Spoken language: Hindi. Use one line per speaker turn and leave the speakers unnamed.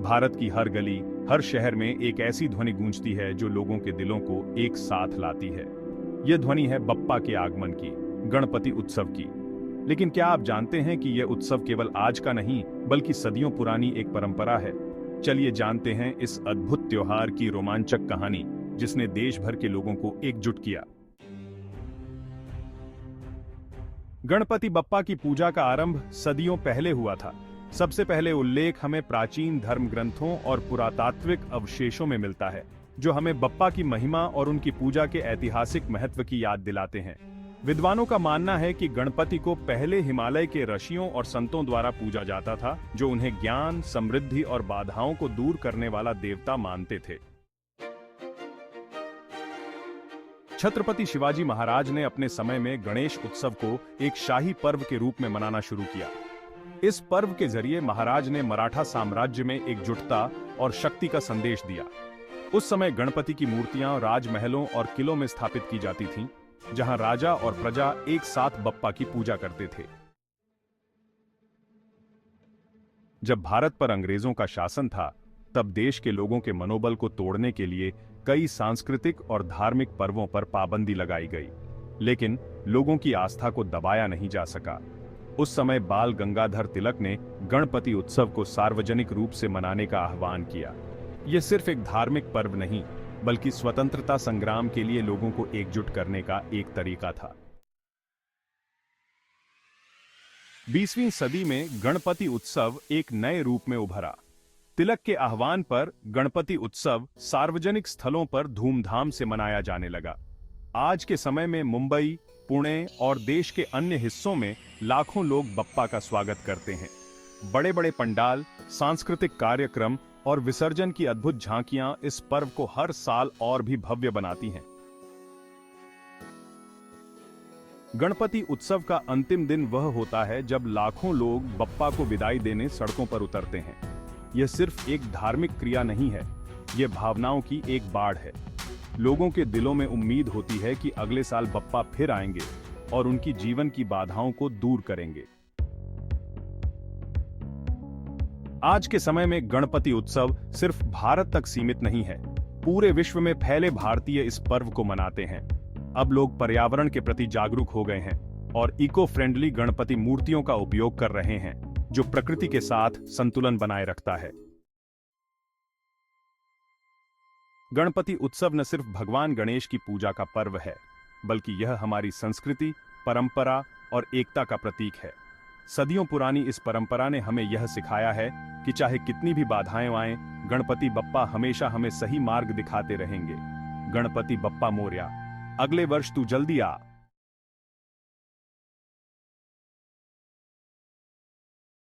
भारत की हर गली, हर शहर में एक ऐसी ध्वनि गूंजती है जो लोगों के दिलों को एक साथ लाती है। यह ध्वनि है बप्पा के आगमन की, गणपति उत्सव की। लेकिन क्या आप जानते हैं कि यह उत्सव केवल आज का नहीं, बल्कि सदियों पुरानी एक परंपरा है। चलिए जानते हैं इस अद्भुत त्योहार की रोमांचक कहानी, जिसने देश भर के लोगों को एकजुट किया। गणपति बप्पा की पूजा का आरंभ सदियों पहले हुआ था। सबसे पहले उल्लेख हमें प्राचीन धर्म ग्रंथों और पुरातात्विक अवशेषों में मिलता है, जो हमें बप्पा की महिमा और उनकी पूजा के ऐतिहासिक महत्व की याद दिलाते हैं। विद्वानों का मानना है कि गणपति को पहले हिमालय के ऋषियों और संतों द्वारा पूजा जाता था, जो उन्हें ज्ञान, समृद्धि और बाधाओं को दूर करने वाला देवता मानते थे। छत्रपति शिवाजी महाराज ने अपने समय में गणेश उत्सव को एक शाही पर्व के रूप में मनाना शुरू किया। इस पर्व के जरिए महाराज ने मराठा साम्राज्य में एकजुटता और शक्ति का संदेश दिया। उस समय गणपति की मूर्तियां राजमहलों और किलों में स्थापित की जाती थीं, जहां राजा और प्रजा एक साथ बप्पा की पूजा करते थे। जब भारत पर अंग्रेजों का शासन था, तब देश के लोगों के मनोबल को तोड़ने के लिए कई सांस्कृतिक और धार्मिक पर्वों पर पाबंदी लगाई गई, लेकिन लोगों की आस्था को दबाया नहीं जा सका। उस समय बाल गंगाधर तिलक ने गणपति उत्सव को सार्वजनिक रूप से मनाने का आह्वान किया। यह सिर्फ एक धार्मिक पर्व नहीं, बल्कि स्वतंत्रता संग्राम के लिए लोगों को एकजुट करने का एक तरीका था। 20वीं सदी में गणपति उत्सव एक नए रूप में उभरा। तिलक के आह्वान पर गणपति उत्सव सार्वजनिक स्थलों पर धूमधाम से मनाया जाने लगा। आज के समय में मुंबई, पुणे और देश के अन्य हिस्सों में लाखों लोग बप्पा का स्वागत करते हैं। बड़े-बड़े पंडाल, सांस्कृतिक कार्यक्रम और विसर्जन की अद्भुत झांकियां इस पर्व को हर साल और भी भव्य बनाती हैं। गणपति उत्सव का अंतिम दिन वह होता है जब लाखों लोग बप्पा को विदाई देने सड़कों पर उतरते हैं। यह सिर्फ एक धार्मिक क्रिया नहीं है, यह भावनाओं की एक बाढ़ है। लोगों के दिलों में उम्मीद होती है कि अगले साल बप्पा फिर आएंगे और उनकी जीवन की बाधाओं को दूर करेंगे। आज के समय में गणपति उत्सव सिर्फ भारत तक सीमित नहीं है। पूरे विश्व में फैले भारतीय इस पर्व को मनाते हैं। अब लोग पर्यावरण के प्रति जागरूक हो गए हैं और इको फ्रेंडली गणपति मूर्तियों का उपयोग कर रहे हैं, जो प्रकृति के साथ संतुलन बनाए रखता है। गणपति उत्सव न सिर्फ भगवान गणेश की पूजा का पर्व है, बल्कि यह हमारी संस्कृति, परंपरा और एकता का प्रतीक है। सदियों पुरानी इस परंपरा ने हमें यह सिखाया है कि चाहे कितनी भी बाधाएं आएं, गणपति बप्पा हमेशा हमें सही मार्ग दिखाते रहेंगे। गणपति बप्पा मोरया। अगले वर्ष तू जल्दी आ।